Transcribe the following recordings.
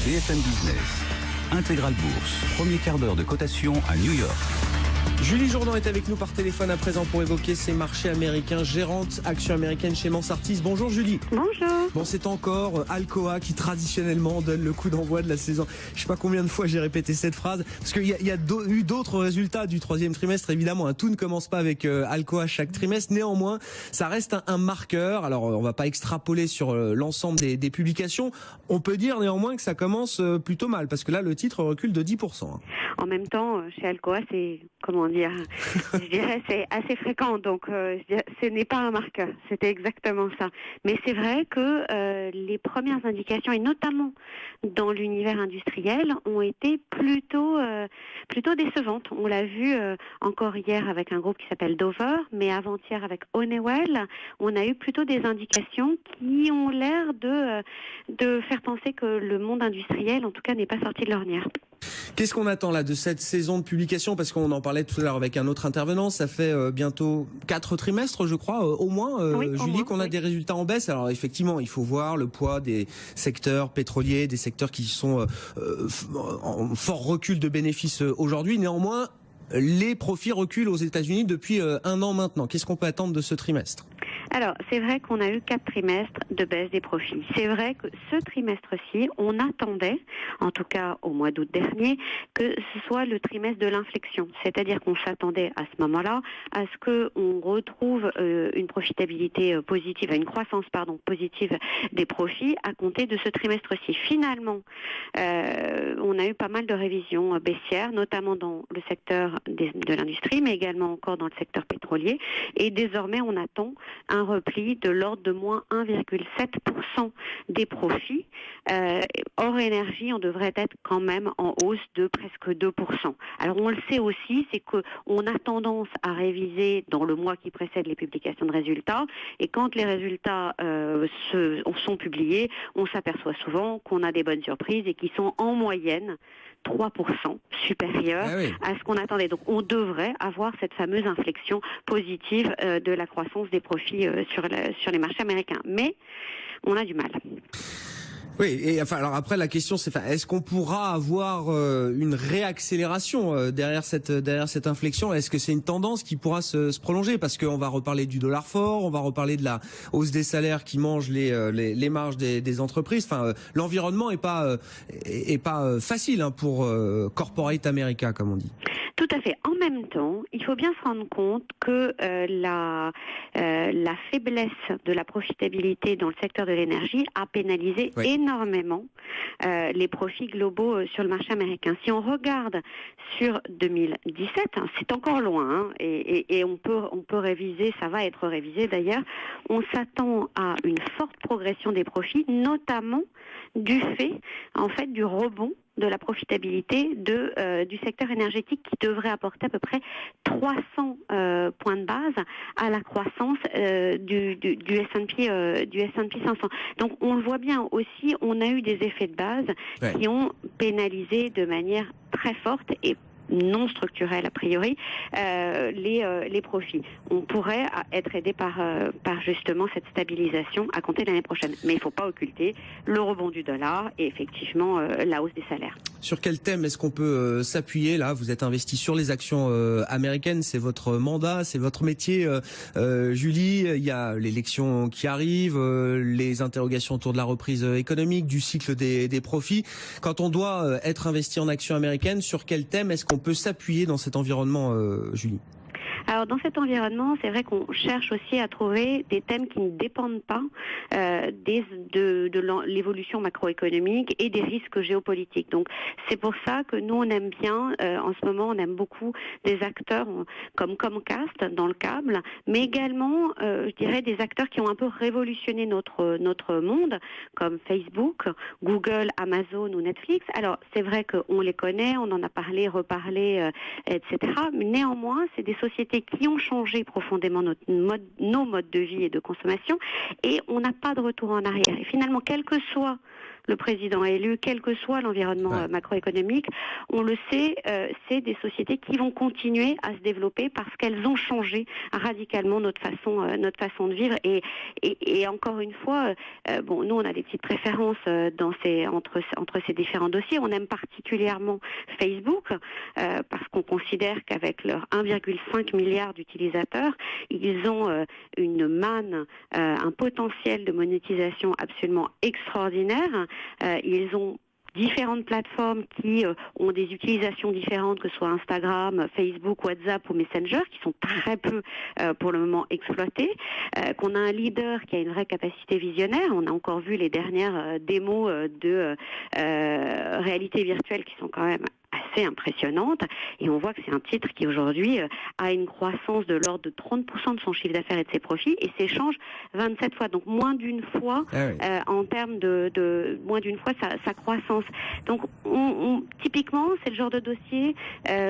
BFM Business, Intégral Bourse, premier quart d'heure de cotation à New York. Julie Jourdan est avec nous par téléphone à présent pour évoquer ces marchés américains, gérante actions américaines chez Mansartis. Bonjour Julie. Bonjour. Bon, c'est encore Alcoa qui traditionnellement donne le coup d'envoi de la saison. Je sais pas combien de fois j'ai répété cette phrase, parce qu'il y a eu d'autres résultats du troisième trimestre, évidemment. Tout ne commence pas avec Alcoa chaque trimestre. Néanmoins, ça reste un marqueur. Alors, on va pas extrapoler sur l'ensemble des publications. On peut dire néanmoins que ça commence plutôt mal, parce que là, le titre recule de 10%. En même temps, chez Alcoa, c'est, je dirais, c'est assez fréquent. Donc, ce n'est pas un marqueur. C'était exactement ça. Mais c'est vrai que les premières indications, et notamment dans l'univers industriel, ont été plutôt décevantes. On l'a vu encore hier avec un groupe qui s'appelle Dover, mais avant-hier avec Honeywell, on a eu plutôt des indications qui ont l'air de faire penser que le monde industriel, en tout cas, n'est pas sorti de l'ornière. Qu'est-ce qu'on attend là de cette saison de publication? Parce qu'on en parlait tout à l'heure avec un autre intervenant, ça fait bientôt 4 trimestres, je crois, au moins, oui, Julie, qu'on a des résultats en baisse. Alors effectivement, il faut voir le poids des secteurs pétroliers, des secteurs qui sont en fort recul de bénéfices aujourd'hui. Néanmoins, les profits reculent aux États-Unis depuis un an maintenant. Qu'est-ce qu'on peut attendre de ce trimestre? Alors, c'est vrai qu'on a eu 4 trimestres de baisse des profits. C'est vrai que ce trimestre-ci, on attendait, en tout cas au mois d'août dernier, que ce soit le trimestre de l'inflexion. C'est-à-dire qu'on s'attendait à ce moment-là à ce qu'on retrouve une profitabilité positive, une croissance positive des profits à compter de ce trimestre-ci. Finalement, on a eu pas mal de révisions baissières, notamment dans le secteur de l'industrie, mais également encore dans le secteur pétrolier. Et désormais, on attend un repli de l'ordre de moins 1,7% des profits. Hors énergie, on devrait être quand même en hausse de presque 2%. Alors on le sait aussi, c'est qu'on a tendance à réviser dans le mois qui précède les publications de résultats, et quand les résultats sont publiés, on s'aperçoit souvent qu'on a des bonnes surprises et qui sont en moyenne 3% supérieurs à ce qu'on attendait. Donc on devrait avoir cette fameuse inflexion positive de la croissance des profits sur les marchés américains. Mais on a du mal. Oui, et enfin, alors après la question c'est, est-ce qu'on pourra avoir une réaccélération derrière cette inflexion? Est-ce que c'est une tendance qui pourra se prolonger? Parce qu'on va reparler du dollar fort, on va reparler de la hausse des salaires qui mangent les marges des entreprises. Enfin, l'environnement est pas facile pour corporate America, comme on dit. Tout à fait. En même temps, il faut bien se rendre compte que la faiblesse de la profitabilité dans le secteur de l'énergie a pénalisé énormément les profits globaux sur le marché américain. Si on regarde sur 2017, c'est encore loin, et on peut réviser, ça va être révisé d'ailleurs, on s'attend à une forte progression des profits, notamment du fait, du rebond de la profitabilité du secteur énergétique qui devrait apporter à peu près 300 points de base à la croissance du S&P 500. Donc on le voit bien aussi, on a eu des effets de base qui ont pénalisé de manière très forte et non structurelle a priori les profits. On pourrait être aidé par justement cette stabilisation à compter de l'année prochaine. Mais il ne faut pas occulter le rebond du dollar et effectivement la hausse des salaires. Sur quel thème est-ce qu'on peut s'appuyer là? Vous êtes investi sur les actions américaines, c'est votre mandat, c'est votre métier, Julie. Il y a l'élection qui arrive, les interrogations autour de la reprise économique, du cycle des profits. Quand on doit être investi en actions américaines, sur quel thème est-ce qu'on peut s'appuyer dans cet environnement, Julie? Alors dans cet environnement, c'est vrai qu'on cherche aussi à trouver des thèmes qui ne dépendent pas de l'évolution macroéconomique et des risques géopolitiques. Donc c'est pour ça que nous on aime bien, en ce moment on aime beaucoup des acteurs comme Comcast dans le câble, mais également je dirais des acteurs qui ont un peu révolutionné notre monde, comme Facebook, Google, Amazon ou Netflix. Alors c'est vrai qu'on les connaît, on en a parlé, reparlé, etc. Mais néanmoins, c'est des sociétés qui ont changé profondément nos modes de vie et de consommation, et on n'a pas de retour en arrière. Et finalement, quel que soit le président élu, quel que soit l'environnement macroéconomique, on le sait, c'est des sociétés qui vont continuer à se développer parce qu'elles ont changé radicalement notre façon de vivre. Et encore une fois, bon, nous on a des petites préférences entre ces différents dossiers. On aime particulièrement Facebook parce qu'on considère qu'avec leurs 1,5 milliard d'utilisateurs, ils ont une manne, un potentiel de monétisation absolument extraordinaire. Ils ont différentes plateformes qui ont des utilisations différentes, que ce soit Instagram, Facebook, WhatsApp ou Messenger, qui sont très peu pour le moment exploités, qu'on a un leader qui a une vraie capacité visionnaire. On a encore vu les dernières démos de réalité virtuelle qui sont quand même assez impressionnante, et on voit que c'est un titre qui aujourd'hui a une croissance de l'ordre de 30% de son chiffre d'affaires et de ses profits, et s'échange 27 fois, donc moins d'une fois en termes de moins d'une fois sa croissance. Donc typiquement c'est le genre de dossier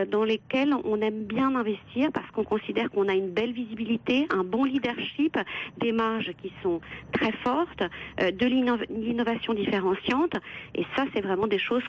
dans lesquels on aime bien investir parce qu'on considère qu'on a une belle visibilité, un bon leadership, des marges qui sont très fortes, de l'innovation différenciante, et ça c'est vraiment des choses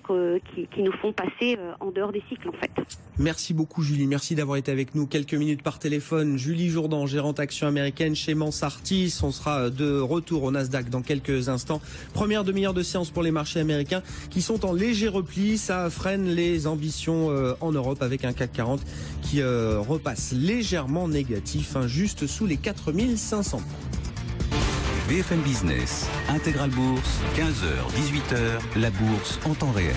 qui nous font passer en dehors des cycles en fait. Merci beaucoup Julie, merci d'avoir été avec nous quelques minutes par téléphone. Julie Jourdan, gérante action américaine chez Mansartis. On sera de retour au Nasdaq dans quelques instants. Première demi-heure de séance pour les marchés américains qui sont en léger repli. Ça freine les ambitions en Europe avec un CAC 40 qui repasse légèrement négatif, juste sous les 4500 points. BFM Business, Intégral Bourse, 15h, 18h, la bourse en temps réel.